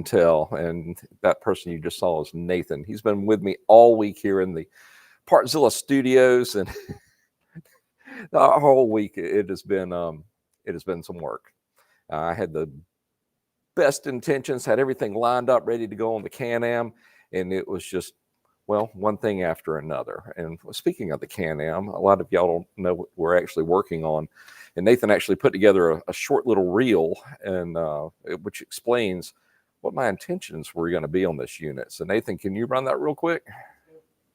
can tell. And that person you just saw is Nathan. He's been with me all week here in the Partzilla studios, and the whole week it has been some work. I had the best intentions, had everything lined up, ready to go on the Can-Am, and it was just, well, one thing after another. And speaking of the Can-Am, a lot of y'all don't know what we're actually working on. And Nathan actually put together a short little reel, and which explains what my intentions were going to be on this unit. So Nathan, can you run that real quick?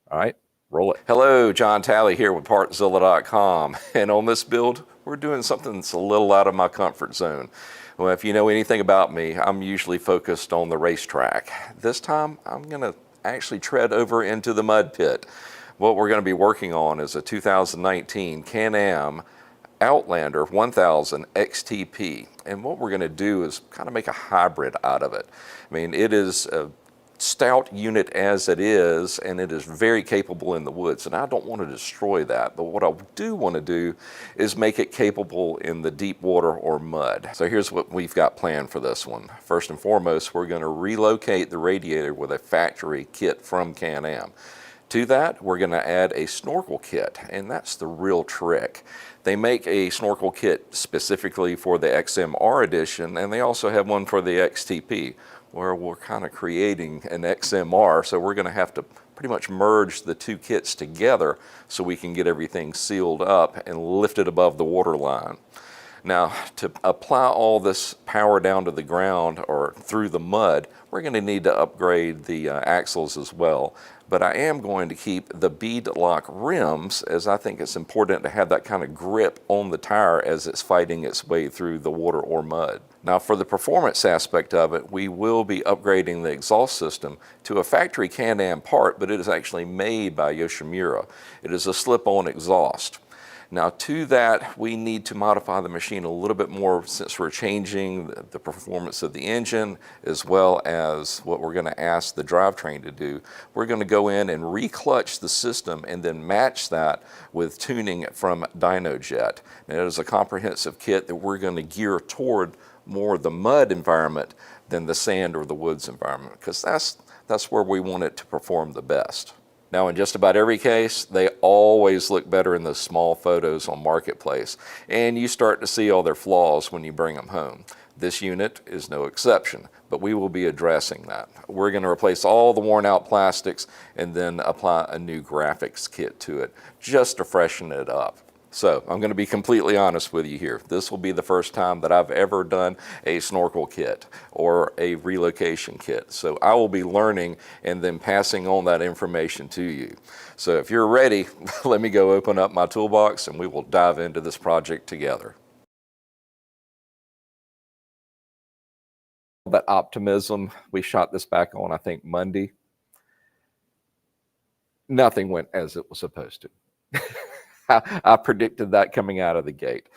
All right, roll it. Hello, John Talley here with Partzilla.com. And on this build, we're doing something that's a little out of my comfort zone. Well, if you know anything about me, I'm usually focused on the racetrack. This time, I'm going to actually tread over into the mud pit. What we're going to be working on is a 2019 Can-Am Outlander 1000 XTP. And what we're going to do is kind of make a hybrid out of it. I mean, it is a stout unit as it is, and it is very capable in the woods, and I don't want to destroy that, but what I do want to do is make it capable in the deep water or mud. So here's what we've got planned for this one. First and foremost, we're going to relocate the radiator with a factory kit from Can-Am. To that, we're going to add a snorkel kit, and that's the real trick. They make a snorkel kit specifically for the XMR edition, and they also have one for the XTP, where we're kind of creating an XMR, so we're going to have to pretty much merge the two kits together so we can get everything sealed up and lifted above the water line. Now, to apply all this power down to the ground or through the mud, we're going to need to upgrade the axles as well. But I am going to keep the bead lock rims, as I think it's important to have that kind of grip on the tire as it's fighting its way through the water or mud. Now, for the performance aspect of it, we will be upgrading the exhaust system to a factory Can-Am part, but it is actually made by Yoshimura. It is a slip-on exhaust. Now, to that, we need to modify the machine a little bit more since we're changing the performance of the engine, as well as what we're going to ask the drivetrain to do. We're going to go in and re-clutch the system and then match that with tuning from DynoJet. And it is a comprehensive kit that we're going to gear toward more the mud environment than the sand or the woods environment, because that's where we want it to perform the best. Now, in just about every case, they always look better in those small photos on Marketplace, and you start to see all their flaws when you bring them home. This unit is no exception, but we will be addressing that. We're going to replace all the worn out plastics and then apply a new graphics kit to it just to freshen it up. So I'm going to be completely honest with you here. This will be the first time that I've ever done a snorkel kit or a relocation kit. So I will be learning and then passing on that information to you. So if you're ready, let me go open up my toolbox and we will dive into this project together. That optimism, we shot this back on, I think, Monday. Nothing went as it was supposed to. I predicted that coming out of the gate.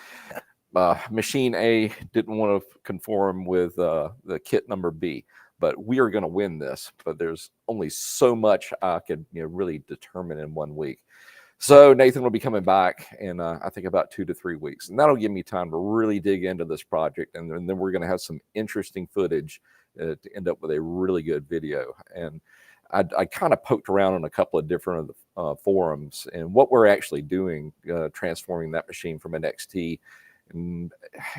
Machine A didn't want to conform with the kit number B, but we are going to win this. But there's only so much I could really determine in 1 week. So Nathan will be coming back in I think about 2 to 3 weeks, and that'll give me time to really dig into this project, and then we're going to have some interesting footage to end up with a really good video. And I kind of poked around on a couple of different forums, and what we're actually doing, transforming that machine from an XT and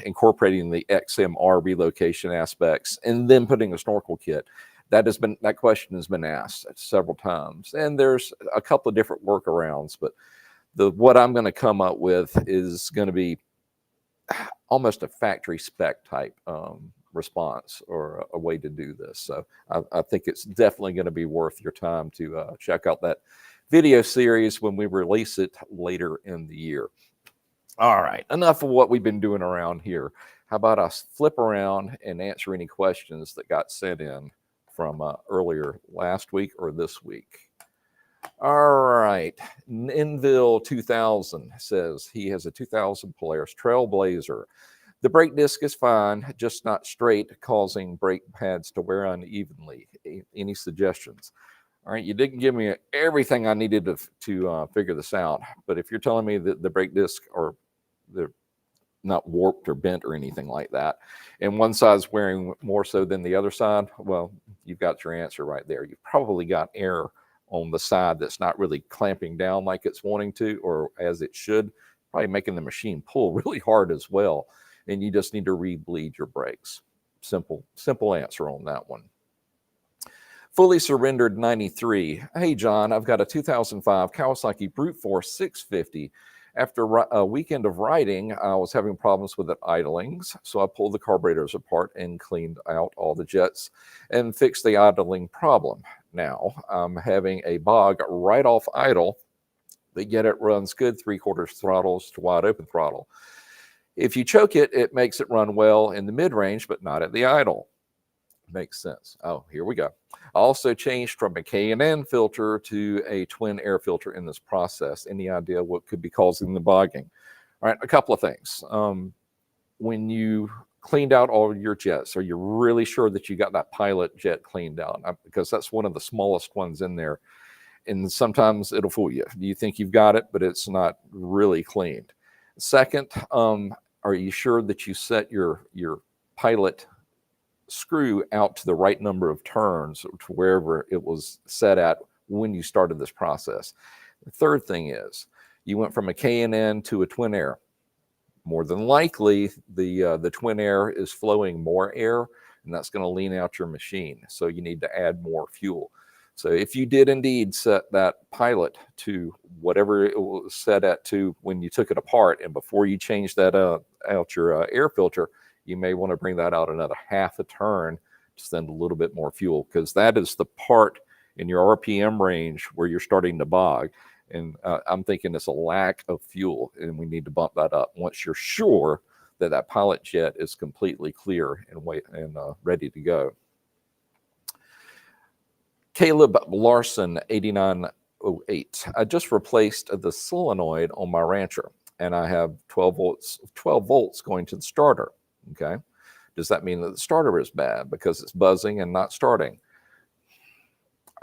incorporating the XMR relocation aspects, and then putting a snorkel kit. That question has been asked several times, and there's a couple of different workarounds, but what I'm going to come up with is going to be almost a factory spec type response or a way to do this. So I think it's definitely going to be worth your time to check out that video series when we release it later in the year. All right, enough of what we've been doing around here. How about us flip around and answer any questions that got sent in from earlier last week or this week? All right, Ninville 2000 says he has a 2000 Polaris Trailblazer. The brake disc is fine, just not straight, causing brake pads to wear unevenly. Any suggestions? All right, you didn't give me everything I needed to figure this out, but if you're telling me that the brake disc or the not warped or bent or anything like that. And one side's wearing more so than the other side, well, you've got your answer right there. You've probably got air on the side that's not really clamping down like it's wanting to or as it should, probably making the machine pull really hard as well. And you just need to re-bleed your brakes. Simple answer on that one. Fully Surrendered 93. Hey, John, I've got a 2005 Kawasaki Brute Force 650. After a weekend of riding, I was having problems with it idlings, so I pulled the carburetors apart and cleaned out all the jets and fixed the idling problem. Now I'm having a bog right off idle, but yet it runs good 3/4 throttles to wide open throttle. If you choke it, it makes it run well in the mid-range, but not at the idle. Makes sense. Oh, here we go. I also changed from a K&N filter to a twin air filter in this process. Any idea what could be causing the bogging? All right, a couple of things. When you cleaned out all of your jets, are you really sure that you got that pilot jet cleaned out? Because that's one of the smallest ones in there. And sometimes it'll fool you. You think you've got it, but it's not really cleaned. Second, are you sure that you set your pilot screw out to the right number of turns to wherever it was set at when you started this process? The third thing is you went from a K&N to a twin air. More than likely, the twin air is flowing more air, and that's going to lean out your machine. So you need to add more fuel. So if you did indeed set that pilot to whatever it was set at to when you took it apart, and before you changed that out your air filter, you may want to bring that out another half a turn to send a little bit more fuel, because that is the part in your RPM range where you're starting to bog. And I'm thinking it's a lack of fuel, and we need to bump that up once you're sure that that pilot jet is completely clear and ready to go. Caleb Larson, 8908. I just replaced the solenoid on my Rancher, and I have 12 volts going to the starter. Okay. Does that mean that the starter is bad because it's buzzing and not starting?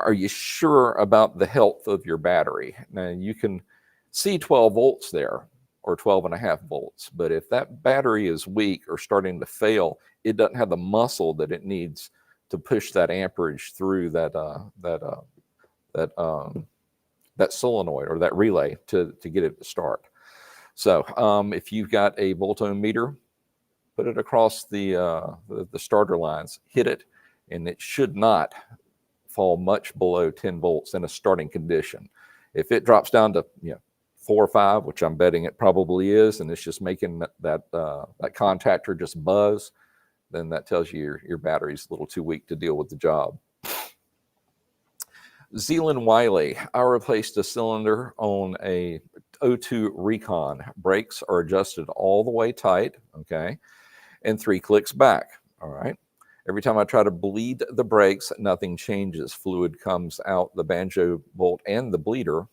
Are you sure about the health of your battery? Now, you can see 12 volts there or 12.5 volts, but if that battery is weak or starting to fail, it doesn't have the muscle that it needs to push that amperage through that solenoid or that relay to get it to start. So if you've got a volt ohm meter, put it across the starter lines, hit it, and it should not fall much below 10 volts in a starting condition. If it drops down to 4 or 5, which I'm betting it probably is, and it's just making that contactor just buzz, then that tells you your battery's a little too weak to deal with the job. Zealand Wiley, I replaced a cylinder on a 02 Recon. Brakes are adjusted all the way tight, okay, and 3 clicks back, all right. Every time I try to bleed the brakes, nothing changes. Fluid comes out the banjo bolt and the bleeder,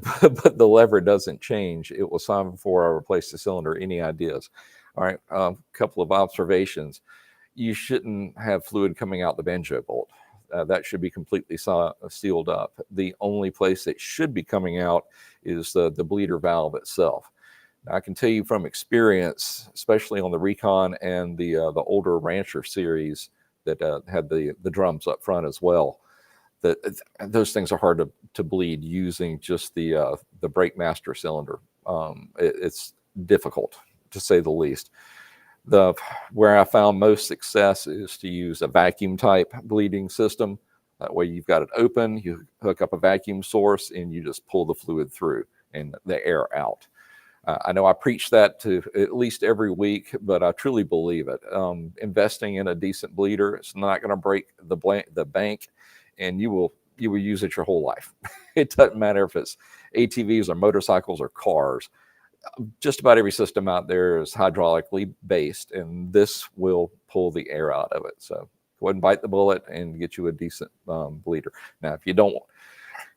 but the lever doesn't change. It was time before I replaced the cylinder. Any ideas? All right, a couple of observations. You shouldn't have fluid coming out the banjo bolt. That should be completely sealed up. The only place it should be coming out is the bleeder valve itself. Now, I can tell you from experience, especially on the Recon and the older Rancher series that had the drums up front as well, that those things are hard to bleed using just the brake master cylinder. It's difficult, to say the least. Where I found most success is to use a vacuum type bleeding system. That way you've got it open, you hook up a vacuum source, and you just pull the fluid through and the air out. I know I preach that to at least every week, but I truly believe it. Investing in a decent bleeder, it's not going to break the bank, and you will use it your whole life. It doesn't matter if it's ATVs or motorcycles or cars. Just about every system out there is hydraulically based, and this will pull the air out of it. So go ahead and bite the bullet and get you a decent bleeder. Now, if you don't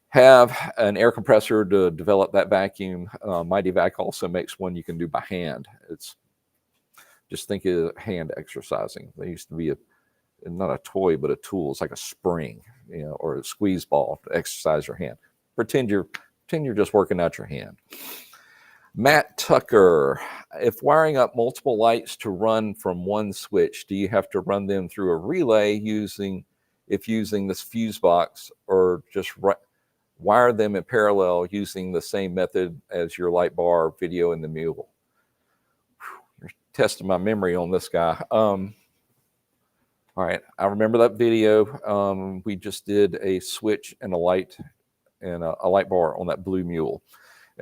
have an air compressor to develop that vacuum, Mighty Vac also makes one you can do by hand. It's just think of hand exercising. There used to be not a toy, but a tool. It's like a spring, or a squeeze ball to exercise your hand. Pretend you're just working out your hand. Matt Tucker, if wiring up multiple lights to run from one switch, do you have to run them through a relay using this fuse box, or just wire them in parallel using the same method as your light bar video in the mule? You're testing my memory on this guy. All right, I remember that video. We just did a switch and a light and a light bar on that blue mule.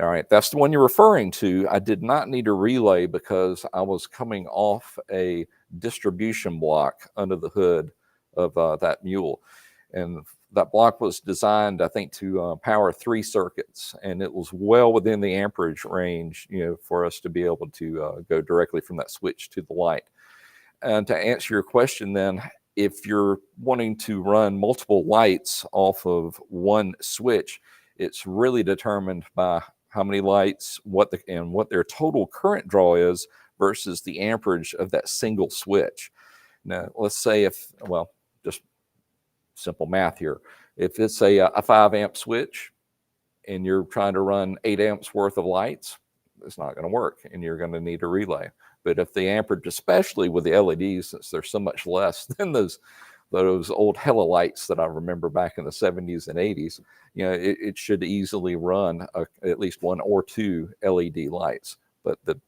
All right, that's the one you're referring to. I did not need a relay because I was coming off a distribution block under the hood of that mule. And that block was designed, I think, to power 3 circuits, and it was well within the amperage range, for us to be able to go directly from that switch to the light. And to answer your question then, if you're wanting to run multiple lights off of one switch, it's really determined by how many lights, what their total current draw is versus the amperage of that single switch. Now, let's say just simple math here. If it's a 5 amp switch and you're trying to run 8 amps worth of lights, it's not going to work, and you're going to need a relay. But if the amperage, especially with the LEDs, since they're so much less than those old hella lights that I remember back in the 70s and 80s, it should easily run at least 1 or 2 LED lights. But the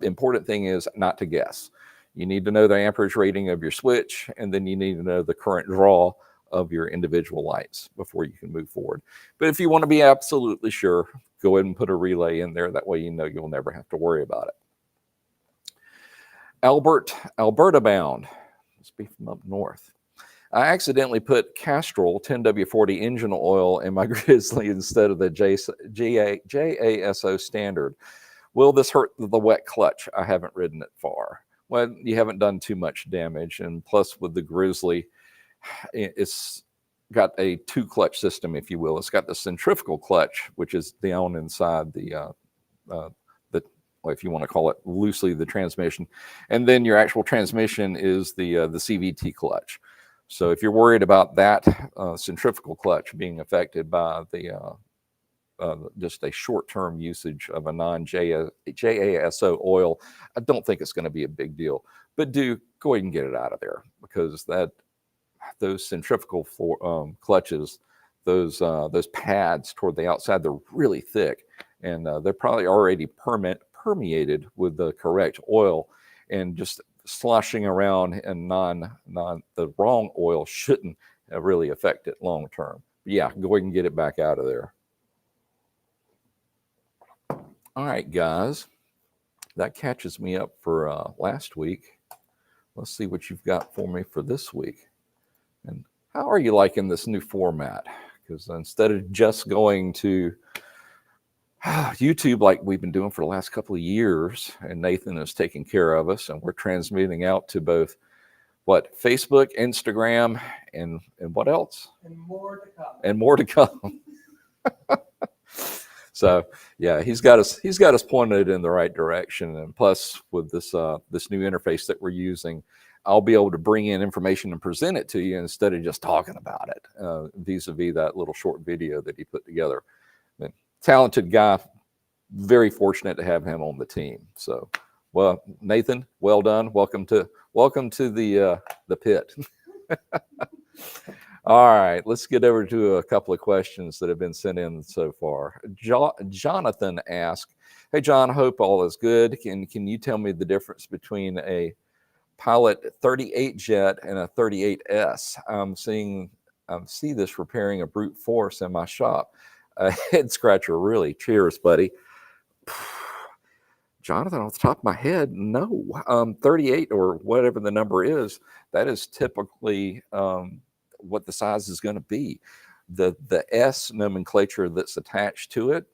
important thing is not to guess. You need to know the amperage rating of your switch, and then you need to know the current draw of your individual lights before you can move forward. But if you want to be absolutely sure, go ahead and put a relay in there. That way you'll never have to worry about it. Alberta bound. Must be from up north. I accidentally put Castrol 10W40 engine oil in my Grizzly instead of the JASO standard. Will this hurt the wet clutch? I haven't ridden it far. Well, you haven't done too much damage, and plus with the Grizzly, it's got a 2-clutch system, if you will. It's got the centrifugal clutch, which is down inside the if you want to call it loosely, the transmission, and then your actual transmission is the CVT clutch. So if you're worried about that centrifugal clutch being affected by the just a short-term usage of a non-JASO oil, I don't think it's going to be a big deal. But do go ahead and get it out of there, because those centrifugal clutches, those pads toward the outside, they're really thick, and they're probably already permeated with the correct oil, and just sloshing around and the wrong oil shouldn't really affect it long term. But yeah, go ahead and get it back out of there. All right, guys, that catches me up for last week. Let's see what you've got for me for this week. And how are you liking this new format? Because instead of just going to YouTube like we've been doing for the last couple of years, and Nathan is taking care of us, and we're transmitting out to both Facebook, Instagram, and what else? And more to come. And more to come. So yeah, he's got us pointed in the right direction. And plus, with this new interface that we're using, I'll be able to bring in information and present it to you instead of just talking about it, vis-a-vis that little short video that he put together. And talented guy, very fortunate to have him on the team. So, well, Nathan, well done. Welcome to the pit. All right, let's get over to a couple of questions that have been sent in so far. Jonathan asked, "Hey John, hope all is good. Can you tell me the difference between a Pilot 38 jet and a 38S? See this repairing a brute force in my shop. Head scratcher, really. Cheers, buddy." Jonathan, off the top of my head, no. 38 or whatever the number is, that is typically what the size is going to be. The S nomenclature that's attached to it,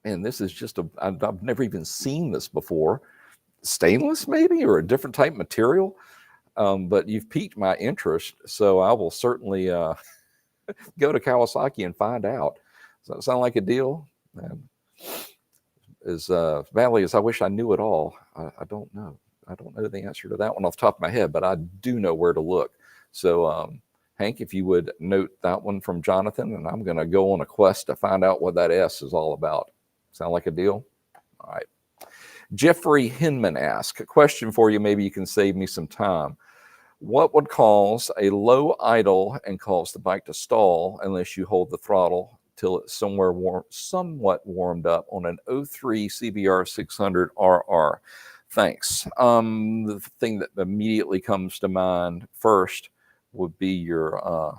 and this is just I've never even seen this before. Stainless maybe, or a different type material, but you've piqued my interest, so I will certainly go to Kawasaki and find out. Does that sound like a deal? As badly as I wish I knew it all, I don't know. I don't know the answer to that one off the top of my head, but I do know where to look. So Hank, if you would note that one from Jonathan, and I'm going to go on a quest to find out what that S is all about. Sound like a deal? All right. Jeffrey Hinman asks, a question for you, maybe you can save me some time. What would cause a low idle and cause the bike to stall unless you hold the throttle till it's somewhat warmed up on an 03 CBR 600 RR? Thanks. The thing that immediately comes to mind first would be your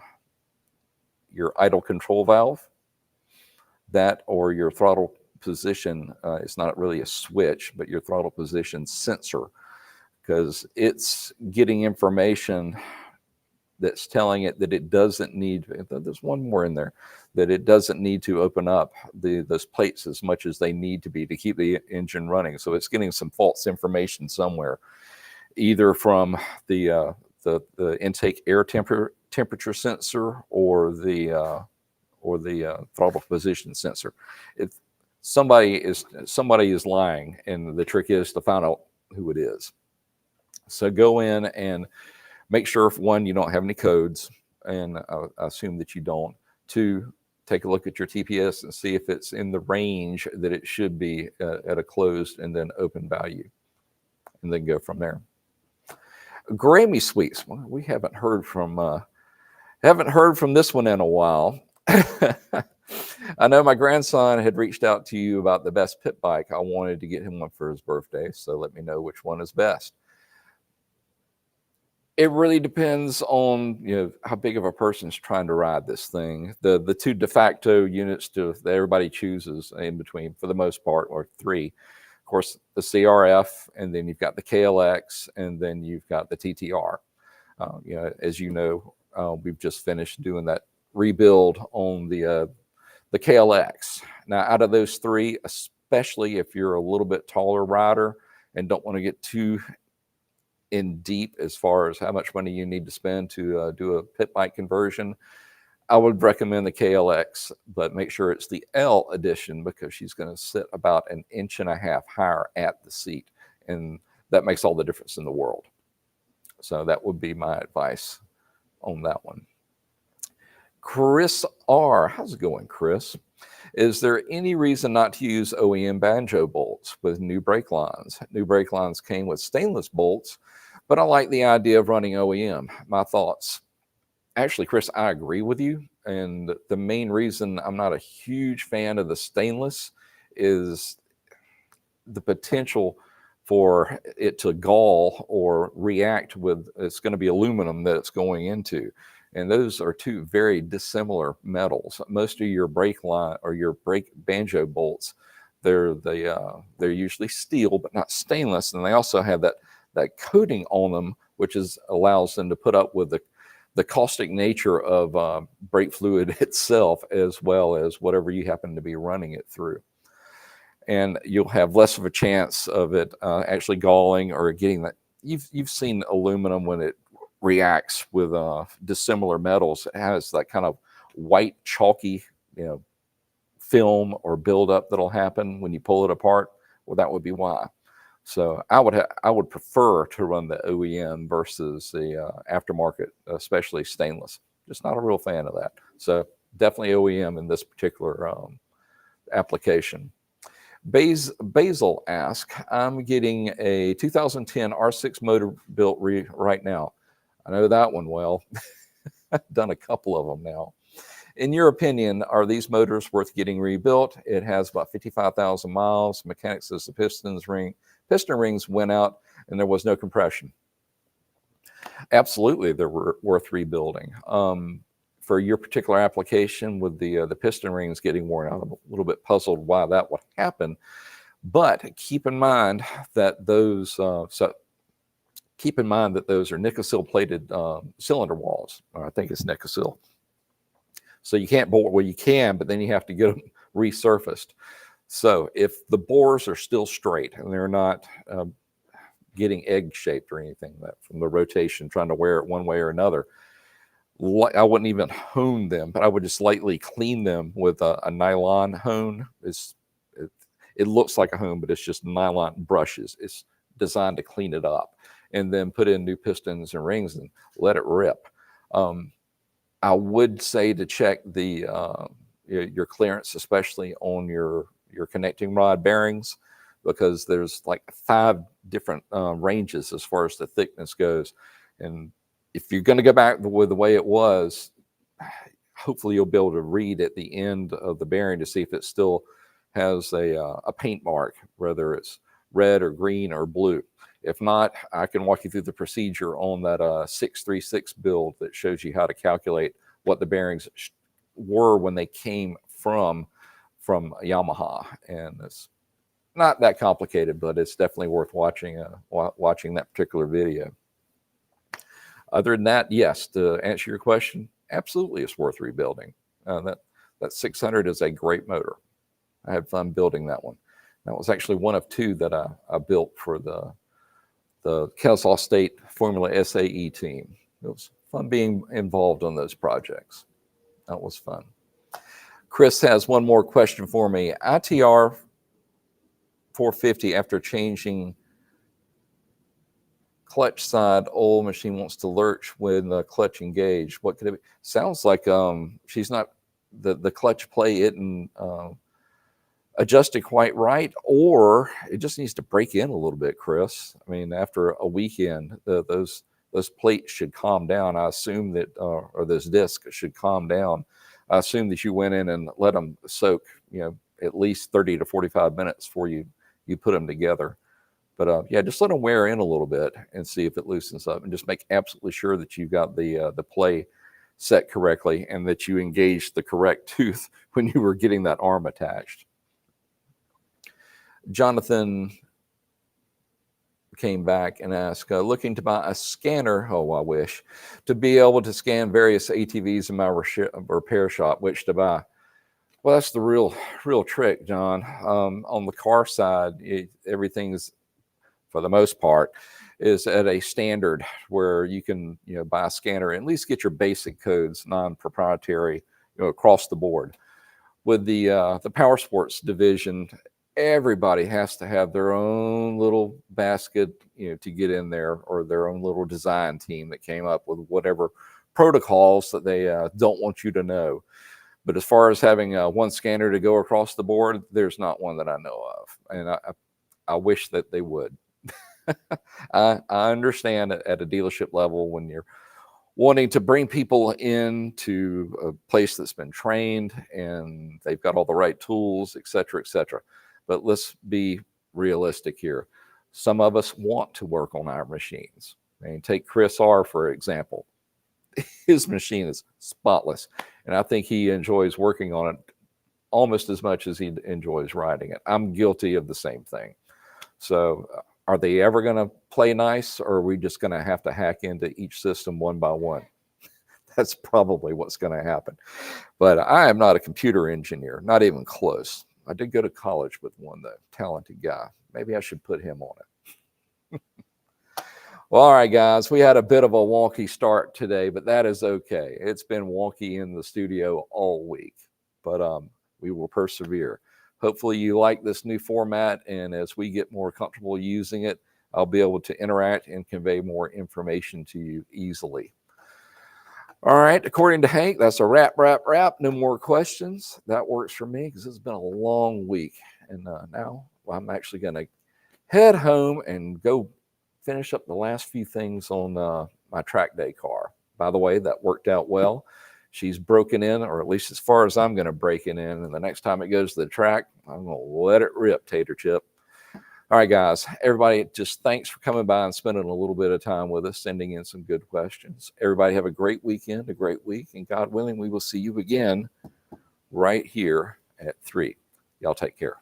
idle control valve, that or your throttle position. It's not really a switch, but your throttle position sensor, because it's getting information that's telling it that it doesn't need, there's one more in there, that it doesn't need to open up those plates as much as they need to be to keep the engine running. So it's getting some false information somewhere, either from the intake air temperature sensor or the throttle position sensor. If somebody is lying, and the trick is to find out who it is. So go in and make sure, if one, you don't have any codes, and I assume that you don't. Two, take a look at your TPS and see if it's in the range that it should be at a closed and then open value, and then go from there. Grammy Sweets. Well, we haven't heard from this one in a while. I know my grandson had reached out to you about the best pit bike. I wanted to get him one for his birthday, so let me know which one is best. It really depends on how big of a person's trying to ride this thing. The two de facto units that everybody chooses in between, for the most part, or three. Of course, the CRF, and then you've got the KLX, and then you've got the TTR. As you know, we've just finished doing that rebuild on the KLX. Now, out of those three, especially if you're a little bit taller rider and don't want to get too in deep as far as how much money you need to spend to do a pit bike conversion, I would recommend the KLX, but make sure it's the L edition, because she's going to sit about 1.5 inches higher at the seat, and that makes all the difference in the world. So that would be my advice on that one. Chris R. How's it going, Chris? Is there any reason not to use OEM banjo bolts with new brake lines? New brake lines came with stainless bolts, but I like the idea of running OEM. My thoughts. Actually, Chris, I agree with you. And the main reason I'm not a huge fan of the stainless is the potential for it to gall or react with, it's going to be aluminum that it's going into. And those are two very dissimilar metals. Most of your brake line or your brake banjo bolts, they're usually steel, but not stainless. And they also have that coating on them, which allows them to put up with the caustic nature of brake fluid itself, as well as whatever you happen to be running it through. And you'll have less of a chance of it actually galling or getting that. You've seen aluminum when it reacts with dissimilar metals. It has that kind of white chalky, film or buildup that'll happen when you pull it apart. Well, that would be why. So I would prefer to run the OEM versus the aftermarket, especially stainless. Just not a real fan of that. So definitely OEM in this particular application. Basil asks, I'm getting a 2010 R6 motor built right now. I know that one well. I've done a couple of them now. In your opinion, are these motors worth getting rebuilt? It has about 55,000 miles. Mechanic says the piston rings went out and there was no compression. Absolutely, they're worth rebuilding. For your particular application with the piston rings getting worn out, I'm a little bit puzzled why that would happen. But keep in mind that those are Nickel plated cylinder walls. I think it's Nickel. So you can't bore, well, you can, but then you have to get them resurfaced. So if the bores are still straight and they're not getting egg shaped or anything from the rotation, trying to wear it one way or another, I wouldn't even hone them, but I would just lightly clean them with a nylon hone. It looks like a hone, but it's just nylon brushes. It's designed to clean it up, and then put in new pistons and rings and let it rip. I would say to check the your clearance, especially on your connecting rod bearings, because there's like 5 different ranges as far as the thickness goes. And if you're going to go back with the way it was, hopefully you'll be able to read at the end of the bearing to see if it still has a paint mark, whether it's red or green or blue. If not, I can walk you through the procedure on that 636 build that shows you how to calculate what the bearings were when they came from Yamaha. And it's not that complicated, but it's definitely worth watching watching that particular video. Other than that, yes, to answer your question, absolutely it's worth rebuilding. That 600 is a great motor. I had fun building that one. That was actually one of 2 that I built for the Kennesaw State Formula SAE team. It was fun being involved on those projects. That was fun. Chris has one more question for me. ITR 450 after changing clutch side, old machine wants to lurch when the clutch engaged. What could it be? Sounds like she's not the clutch play isn't adjusted quite right, or it just needs to break in a little bit, Chris. I mean, after a weekend, those plates should calm down. I assume that, or those discs should calm down. I assume that you went in and let them soak, at least 30 to 45 minutes before you put them together. But yeah, just let them wear in a little bit and see if it loosens up, and just make absolutely sure that you got the play set correctly and that you engaged the correct tooth when you were getting that arm attached. Jonathan came back and asked, looking to buy a scanner, oh, I wish, to be able to scan various ATVs in my repair shop, which to buy. Well, that's the real trick, John. On the car side, everything's, for the most part, is at a standard where you can buy a scanner and at least get your basic codes, non-proprietary, across the board. With the power sports division, everybody has to have their own little basket, to get in there, or their own little design team that came up with whatever protocols that they don't want you to know. But as far as having one scanner to go across the board, there's not one that I know of, and I wish that they would. I understand at a dealership level when you're wanting to bring people into a place that's been trained and they've got all the right tools, et cetera, et cetera. But let's be realistic here. Some of us want to work on our machines. I mean, take Chris R., for example. His machine is spotless, and I think he enjoys working on it almost as much as he enjoys riding it. I'm guilty of the same thing. So are they ever going to play nice, or are we just going to have to hack into each system one by one? That's probably what's going to happen. But I am not a computer engineer, not even close. I did go to college with one, though, talented guy. Maybe I should put him on it. Well, all right, guys, we had a bit of a wonky start today, but that is okay. It's been wonky in the studio all week, but we will persevere. Hopefully you like this new format, and as we get more comfortable using it, I'll be able to interact and convey more information to you easily. All right, according to Hank, that's a wrap. No more questions. That works for me because it's been a long week. And now I'm actually going to head home and go finish up the last few things on my track day car. By the way, that worked out well. She's broken in, or at least as far as I'm going to break it in. And the next time it goes to the track, I'm going to let it rip, Tater Chip. All right, guys, everybody, just thanks for coming by and spending a little bit of time with us, sending in some good questions. Everybody have a great weekend, a great week, and God willing, we will see you again right here at 3. Y'all take care.